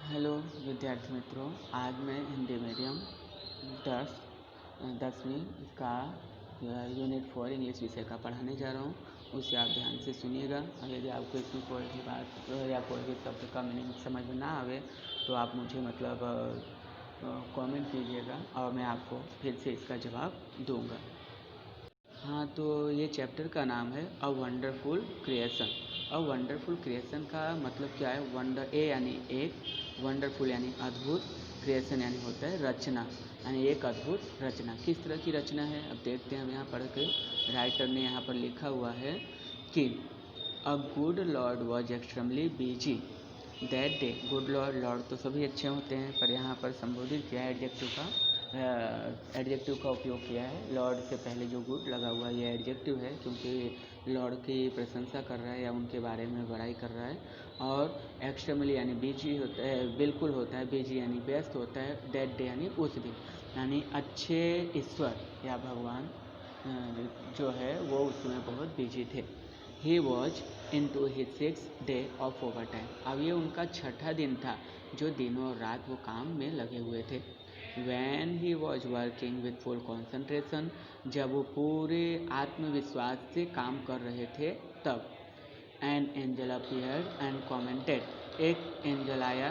Hello विद्यार्थी मित्रों, आज मैं हिंदी मीडियम 10वीं का यूनिट 4 इंग्लिश विषय का पढ़ाने जा रहा हूँ। उसे आप ध्यान से सुनिएगा। और यदि आपको इसमें कोई भी बात या कोई भी शब्द का मीनिंग समझ में ना आवे तो आप मुझे कमेंट कीजिएगा और मैं आपको फिर से इसका जवाब दूंगा। हाँ, तो ये चैप्टर का नाम है अ वंडरफुल क्रिएशन। अ वंडरफुल क्रिएशन का मतलब क्या है? वंडर यानी एक, वंडरफुल यानी अद्भुत, क्रिएशन यानी होता है रचना, यानी एक अद्भुत रचना। किस तरह की रचना है अब देखते हैं। हम यहाँ पढ़ के राइटर ने यहाँ पर लिखा हुआ है कि a good Lord was extremely busy that day. Good Lord, Lord तो सभी अच्छे होते हैं, पर यहाँ पर संबोधित किया है एडजेक्टिव का उपयोग किया है। लॉर्ड से पहले जो गुड लगा हुआ है ये एडजेक्टिव है, क्योंकि लॉर्ड की प्रशंसा कर रहा है या उनके बारे में बड़ाई कर रहा है। और एक्सट्रीमली यानी बिजी होता है, बिल्कुल होता है। बिजी यानी व्यस्त होता है। दैट डे यानी उस दिन, यानी अच्छे ईश्वर या भगवान जो है वो उसमें बहुत बिजी थे। He was in to his 6th day of over time. अब ये उनका छठा दिन था जो दिनों और रात वो काम में लगे हुए थे। When he was working with full concentration, जब वो पूरे आत्मविश्वास से काम कर रहे थे तब। An angel appeared and commented. एक एंजल आया,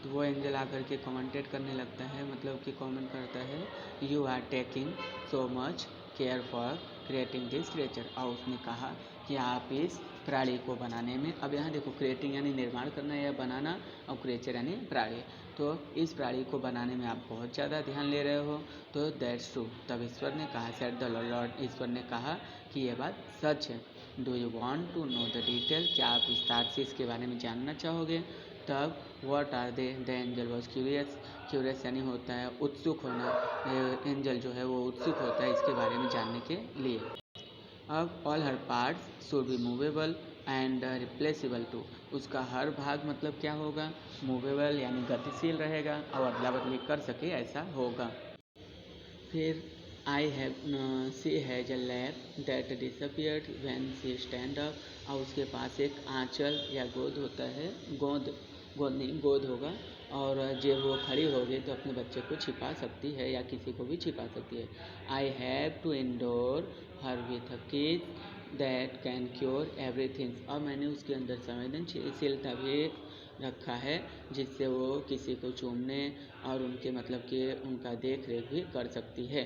तो वो एंजल आकर के कमेंटेट करने लगता है, मतलब कि कमेंट करता है, you are taking so much care for creating this creature. और उसने कहा कि आप इस प्राणी को बनाने में, अब यहाँ देखो, क्रिएटिंग यानी निर्माण करना या बनाना, और क्रिएचर यानी प्राणी, तो इस प्राणी को बनाने में आप बहुत ज़्यादा ध्यान ले रहे हो। तो दैट्स ट्रू। तब ईश्वर ने कहा, सेड द लॉर्ड, ईश्वर ने कहा कि यह बात सच है। Do you want to know the detail? क्या आप विस्तार से इसके बारे में जानना चाहोगे? तब what are they? The angel was curious. Curious यानी होता है उत्सुक होना। एंजल जो है वो उत्सुक होता है इसके बारे में जानने के लिए। अब all her parts should be movable and replaceable too. उसका हर भाग मतलब क्या होगा? मूवेबल यानी गतिशील रहेगा और अदला बदली कर सके ऐसा होगा। फिर she has a lap that disappeared when she stand up. और उसके पास एक आंचल या गोद होता है, गोद होगा, और जब वो खड़ी होगी तो अपने बच्चे को छिपा सकती है या किसी को भी छिपा सकती है। I have to endure her with a kiss that can cure everything. और मैंने उसके अंदर संवेदनशीलता भी रखा है जिससे वो किसी को चूमने और उनके मतलब कि उनका देख रेख भी कर सकती है।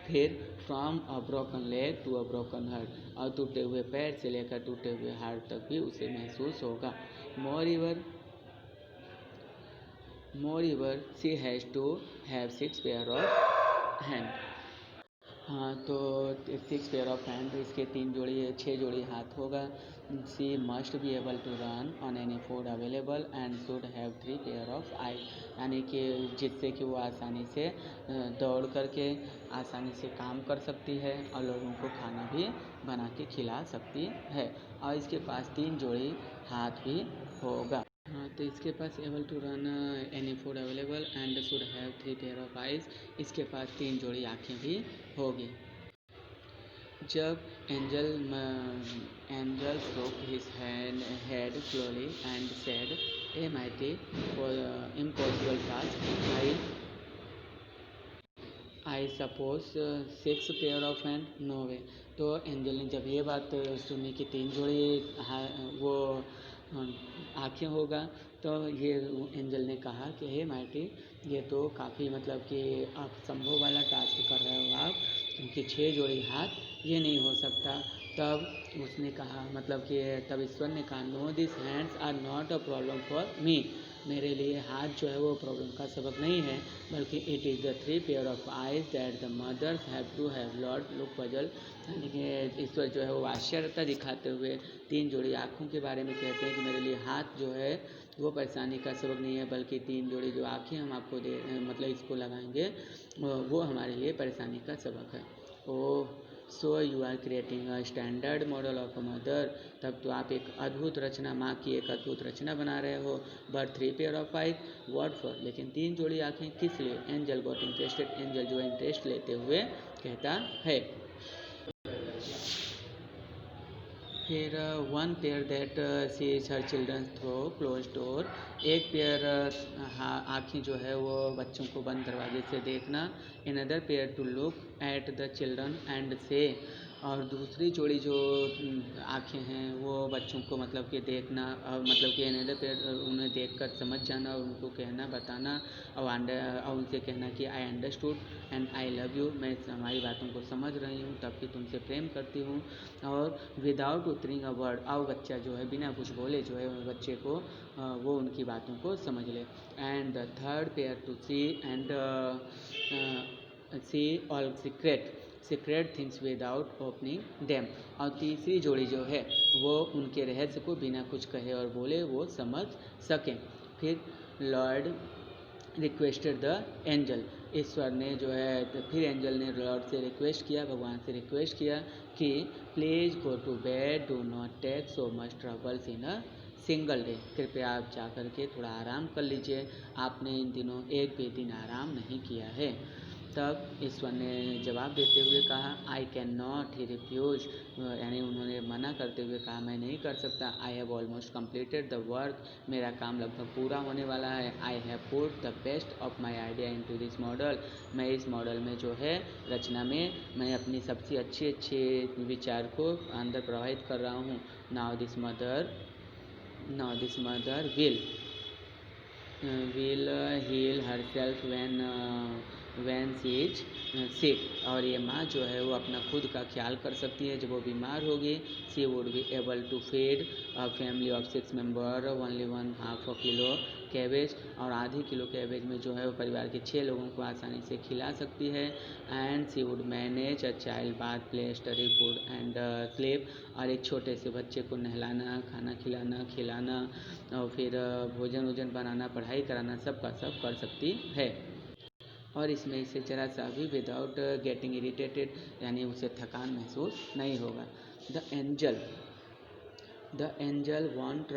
फिर from a broken leg to a broken heart. और टूटे हुए पैर से लेकर टूटे हुए हार्ट तक भी उसे महसूस होगा। Moreover, she has to have 6 pair of hand। हाँ, तो 6 पेयर ऑफ हैंड, इसके 6 जोड़ी हाथ होगा। She must be able to run on any food available and should have 3 pair of eye. यानी कि जिससे कि वो आसानी से दौड़ करके आसानी से काम कर सकती है और लोगों को खाना भी बना के खिला सकती है। और इसके पास 3 जोड़ी हाथ भी होगा। हाँ, तो इसके पास able to run any food available and should have 3 pair of eyes. इसके पास 3 जोड़ी आँखें भी होगी। जब Angel stroke his head slowly and said, a mighty impossible task, I suppose 6 pair of hand, no way. तो एंजल ने जब ये बात सुनी कि 3 जोड़ी वो आँखें होगा, तो ये एंजल ने कहा कि हे माइटी, ये तो काफ़ी मतलब कि आप संभव वाला टास्क कर रहे हो आप, क्योंकि 6 जोड़ी हाथ ये नहीं हो सकता। तब उसने कहा, मतलब कि तब ईश्वर ने कहा, no this hands are not a problem for me. मेरे लिए हाथ जो है वो प्रॉब्लम का सबक नहीं है, बल्कि it is the 3 pair of eyes that the mothers have to have. Lord look puzzle, यानी कि ईश्वर जो है वो आश्चर्यता दिखाते हुए 3 जोड़ी आँखों के बारे में कहते हैं कि मेरे लिए हाथ जो है वो परेशानी का सबक नहीं है, बल्कि 3 जोड़ी जो आँखें हम आपको मतलब इसको लगाएंगे वो हमारे लिए परेशानी का सबक है। Oh, so you are creating a standard model of a mother. तब तो आप एक अद्भुत रचना, माँ की एक अद्भुत रचना बना रहे हो। But 3 pair of eyes, what for? लेकिन 3 जोड़ी आँखें किस लिए? Angel got interested. एंजल जो इंटरेस्ट लेते हुए कहता है। फिर one pair that sees her children through closed door, एक पेयर आँखें जो है वो बच्चों को बंद दरवाजे से देखना, another pair to look at the children and say, और दूसरी जोड़ी जो आँखें हैं वो बच्चों को मतलब कि देखना, मतलब कि अनदर पेयर उन्हें देखकर समझ जाना और उनको कहना बताना, और उनसे कहना कि I understood and I love you, मैं हमारी बातों को समझ रही हूँ तब कि तुमसे प्रेम करती हूँ, और विदाउट उतरिंग अ वर्ड, और बच्चा जो है बिना कुछ बोले जो है बच्चे को वो उनकी बातों को समझ ले। And the third pair to see and see all secret things without opening them, और तीसरी जोड़ी जो है वो उनके रहस्य को बिना कुछ कहे और बोले वो समझ सकें। फिर लॉर्ड रिक्वेस्टेड द एंजल, ईश्वर ने जो है फिर एंजल ने लॉर्ड से रिक्वेस्ट किया, भगवान से रिक्वेस्ट किया कि please go to bed, do not take so much troubles in a single day, कृपया आप जा कर के थोड़ा आराम कर लीजिए, आपने इन दिनों एक भी दिन आराम नहीं किया है। तब ईश्वर ने जवाब देते हुए कहा I can not, he refuse, यानी उन्होंने मना करते हुए कहा मैं नहीं कर सकता, I have almost completed the work, मेरा काम लगभग पूरा होने वाला है, I have put the best of my idea into this model, मैं इस मॉडल में जो है रचना में मैं अपनी सबसे अच्छे विचार को अंदर प्रवाहित कर रहा हूँ। Now this mother will heal herself when she is sick, और ये माँ जो है वो अपना खुद का ख्याल कर सकती है जब वो बीमार होगी। she would be able to feed a family of 6 members only 1/2 kilo cabbage, और आधी किलो कैबेज में जो है वो परिवार के 6 लोगों को आसानी से खिला सकती है। And she would manage a child bath, play, study, food and sleep, और एक छोटे से बच्चे को नहलाना, खाना खिलाना और फिर भोजन बनाना, पढ़ाई कराना, सब का सब कर सकती है। और इसमें इसे ज़रा सा भी विदाउट गेटिंग इरिटेटेड, यानी उसे थकान महसूस नहीं होगा। The angel went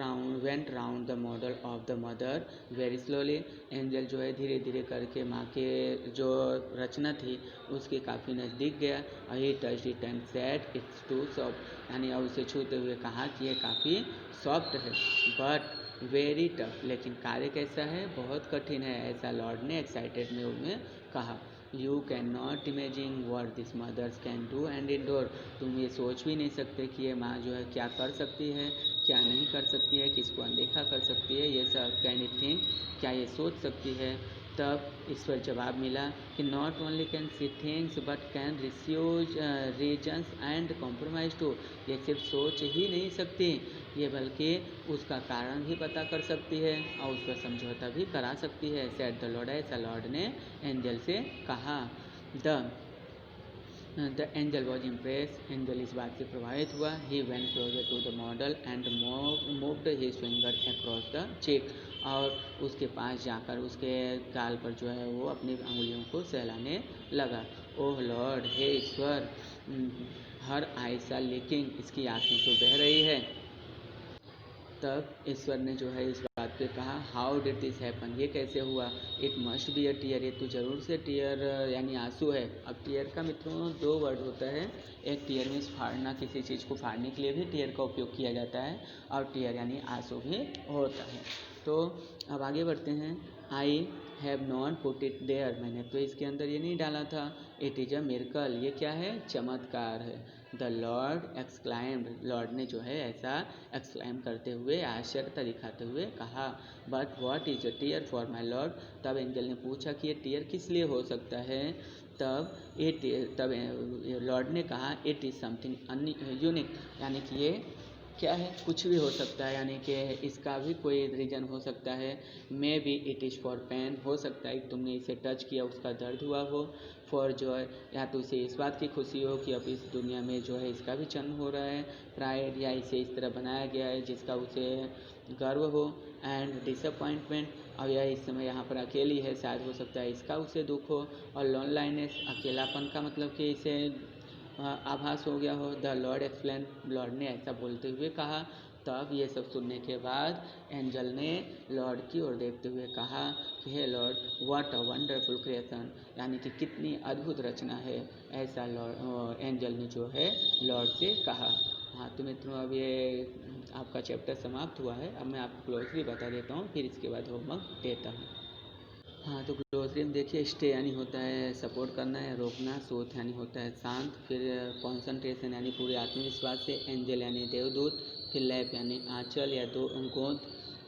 round the model of the mother very slowly, angel जो है धीरे धीरे करके माँ के जो रचना थी उसके काफ़ी नज़दीक गया, और he touched it and said it's too soft, यानी और उसे छूते हुए कहा कि ये काफ़ी सॉफ्ट है, बट वेरी टफ, लेकिन कार्य कैसा है, बहुत कठिन है, ऐसा लॉर्ड ने एक्साइटेड में कहा। You can not imagine what this mothers can do and endure, तुम ये सोच भी नहीं सकते कि ये माँ जो है क्या कर सकती है, क्या नहीं कर सकती है, किसको अनदेखा कर सकती है, ये सब कैन इट थिंक, क्या ये सोच सकती है। तब ईश्वर जवाब मिला कि not only can see things but can refuse reasons and compromise too, ये सिर्फ सोच ही नहीं सकती, ये बल्कि उसका कारण भी पता कर सकती है और उस पर समझौता भी करा सकती है। सेड द लॉर्ड, ऐसा लॉर्ड ने एंजल से कहा। The angel was impress, angel इस बात से प्रभावित हुआ। He went closer to the model and moved his finger across the cheek, और उसके पास जाकर उसके गाल पर जो है वो अपनी उंगलियों को सहलाने लगा। ओह लॉर्ड, हे ईश्वर, हर आयसा लीकिंग, इसकी आँखें तो बह रही है। तब ईश्वर ने जो है इस बात पे कहा हाउ डिड दिस हैपन, ये कैसे हुआ। It must be a tear, ये तो ज़रूर से टीयर यानी आंसू है। अब टीयर का मित्रों 2 वर्ड होता है, एक टीयर मीन्स फाड़ना, किसी चीज़ को फाड़ने के लिए भी टीयर का उपयोग किया जाता है, और टीयर यानी आंसू भी होता है। तो अब आगे बढ़ते हैं। I have not put it there, मैंने तो इसके अंदर ये नहीं डाला था। इट इज़ अ मिरेकल, ये क्या है, चमत्कार है। द लॉर्ड एक्सक्लाइम्ड, लॉर्ड ने जो है ऐसा एक्सक्लाइम करते हुए, आश्चर्यता दिखाते हुए कहा। But what is a tear for my lord, तब एंजल ने पूछा कि ये टीयर किस लिए हो सकता है। तब लॉर्ड ने कहा इट इज़ समथिंग यूनिक, यानी कि ये क्या है, कुछ भी हो सकता है, यानी कि इसका भी कोई रीज़न हो सकता है। Maybe it is for pain, हो सकता है कि तुमने इसे टच किया उसका दर्द हुआ हो। फॉर जॉय, या तो उसे इस बात की खुशी हो कि अब इस दुनिया में जो है इसका भी जन्म हो रहा है। प्राइड, या इसे इस तरह बनाया गया है जिसका उसे गर्व हो। एंड डिसअपॉइंटमेंट, अब यह इस समय यहाँ पर अकेली है, शायद हो सकता है इसका उसे दुख हो। और लोनलाइनेस, अकेलापन का मतलब कि इसे आभास हो गया हो। द लॉर्ड एक्सप्लेन, लॉर्ड ने ऐसा बोलते हुए कहा। तब ये सब सुनने के बाद एंजल ने लॉर्ड की ओर देखते हुए कहा कि हे Lord, what a wonderful creation, यानी कि कितनी अद्भुत रचना है, ऐसा लॉर्ड एंजल ने जो है लॉर्ड से कहा। हाँ तो मित्रों, अब ये आपका चैप्टर समाप्त हुआ है। अब मैं आपको ग्लोसरी बता देता हूँ, फिर इसके बाद होमवर्क देता हूँ। हाँ तो ग्लोसरी में देखिए, स्टे यानी होता है सपोर्ट करना या रोकना, सोथ यानी होता है शांत, फिर कॉन्सेंट्रेशन यानी पूरे आत्मविश्वास से, एंजल यानी देवदूत, फिर लैप यानी आंचल या दो गोंद,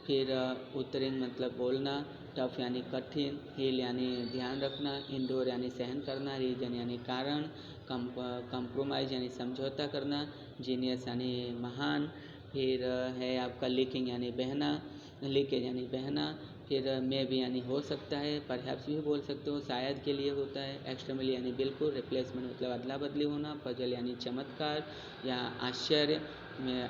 फिर उत्तरिंग मतलब बोलना, टफ यानी कठिन, हील यानी ध्यान रखना, इंडोर यानी सहन करना, रीजन यानी कारण, कंप्रोमाइज यानी समझौता करना, जीनियस यानी महान, फिर है आपका लीकिंग यानी बहना, लीकेज यानी बहना, फिर मे भी यानी हो सकता है, परहैप्स भी बोल सकते हो, शायद के लिए होता है, एक्सट्रीमली यानी बिल्कुल, रिप्लेसमेंट मतलब अदला बदली होना, पजल यानी चमत्कार या आश्चर्य,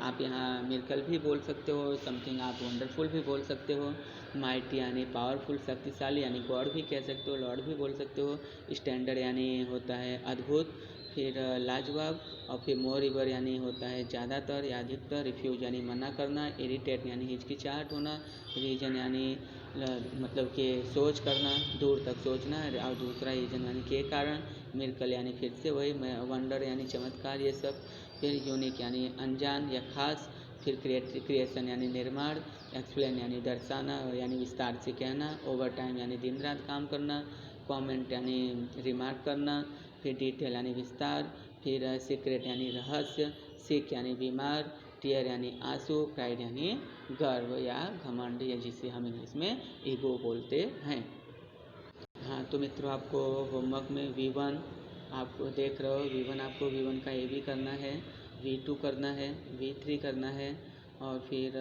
आप यहाँ मिरेकल भी बोल सकते हो, समथिंग आप वंडरफुल भी बोल सकते हो, माइटी यानी पावरफुल शक्तिशाली यानी गॉड भी कह सकते हो, लॉर्ड भी बोल सकते हो, स्टैंडर्ड यानी होता है अद्भुत, फिर लाजवाब, और फिर मोर रिवर यानी होता है ज़्यादातर या अधिकतर, रिफ्यूज यानी मना करना, इरिटेट यानी हिचकिचाहट होना, रीजन यानी मतलब कि सोच करना, दूर तक सोचना, और दूसरा रीजन यानी के कारण, मिरेकल यानी फिर से वही, वंडर यानी चमत्कार ये सब, फिर यूनिक यानी अनजान या खास, फिर क्रिएशन यानी निर्माण, एक्सप्लेन यानी दर्शाना यानी विस्तार से कहना, ओवर टाइम यानी दिन रात काम करना, कमेंट यानी रिमार्क करना, फिर डिटेल यानी विस्तार, फिर सीक्रेट यानी रहस्य, सिक यानी बीमार, टीयर यानी आंसू, प्राइड यानी गर्व या घमंड, या जिसे हम इंग्लिश में ईगो बोलते हैं। हाँ तो मित्रों, आपको होमवर्क में V1 आपको देख रहे हो, V1 आपको V1 का A भी करना है, V2 करना है, V3 करना है, और फिर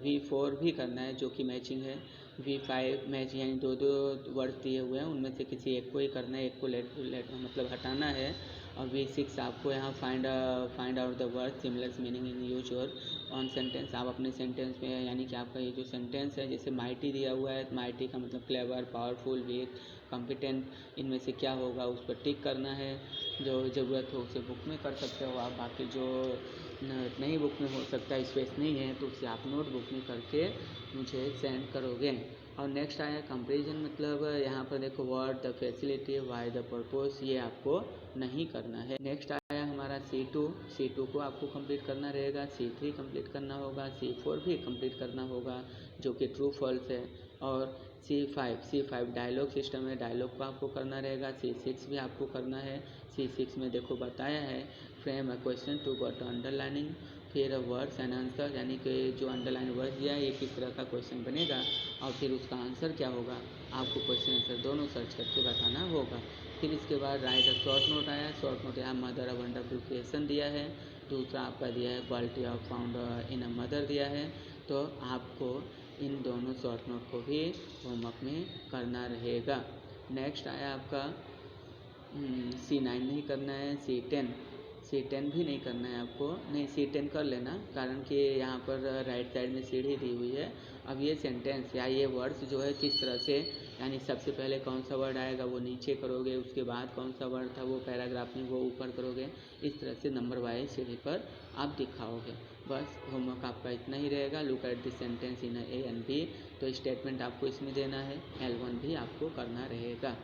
V4 भी करना है जो कि मैचिंग है, V5 मैच यानी दो दो वर्ड दिए हुए हैं, उनमें से किसी एक को ही करना है, एक को मतलब हटाना है, और V6 आपको यहाँ find out the word similar meaning in use your on sentence. आप अपने सेंटेंस में यानी कि आपका ये जो सेंटेंस है, जैसे माइटी दिया हुआ है, माइटी का मतलब क्लेवर, पावरफुल, वीक, कॉम्पिटेंट, इनमें से क्या होगा उस पर टिक करना है। जो ज़रूरत हो उसे बुक में कर सकते हो आप, बाकी जो नई बुक में हो सकता है, स्पेस नहीं है, तो उसे आप नोटबुक में करके मुझे सेंड करोगे। और नेक्स्ट आया कंपैरिजन, मतलब यहाँ पर देखो word, the facility, why, the purpose, ये आपको नहीं करना है। नेक्स्ट आया हमारा C2 को आपको कंप्लीट करना रहेगा, C3 कंप्लीट करना होगा, C4 भी कंप्लीट करना होगा जो कि ट्रू फॉल्स है, और C5 डायलॉग सिस्टम है, डायलॉग को आपको करना रहेगा, C6 भी आपको करना है। C6 में देखो बताया है, frame a question to got underlining, फिर वर्ड्स एंड आंसर, यानी कि जो अंडरलाइन वर्ड दिया है ये किस तरह का क्वेश्चन बनेगा, और फिर उसका आंसर क्या होगा, आपको क्वेश्चन आंसर दोनों सर्च करके बताना होगा। फिर इसके बाद राइट अ शॉर्ट नोट आया, शॉर्ट नोट यहाँ मदर अ वंडरफुल क्रिएशन दिया है, दूसरा आपका दिया है quality of found in a mother दिया है, तो आपको इन दोनों शॉर्ट नोट को भी होमवर्क में करना रहेगा। नेक्स्ट आया आपका C9 नहीं करना है, C10 भी नहीं करना है आपको, नहीं C10 कर लेना, कारण कि यहाँ पर राइट साइड में सीढ़ी दी हुई है। अब ये सेंटेंस या ये वर्ड्स जो है किस तरह से, यानी सबसे पहले कौन सा वर्ड आएगा वो नीचे करोगे, उसके बाद कौन सा वर्ड था वो पैराग्राफ में वो ऊपर करोगे, इस तरह से नंबर वाइज सीढ़ी पर आप दिखाओगे। बस होमवर्क आपका इतना ही रहेगा। Look at the sentence in A and B, तो स्टेटमेंट आपको इसमें देना है, L1 भी आपको करना रहेगा।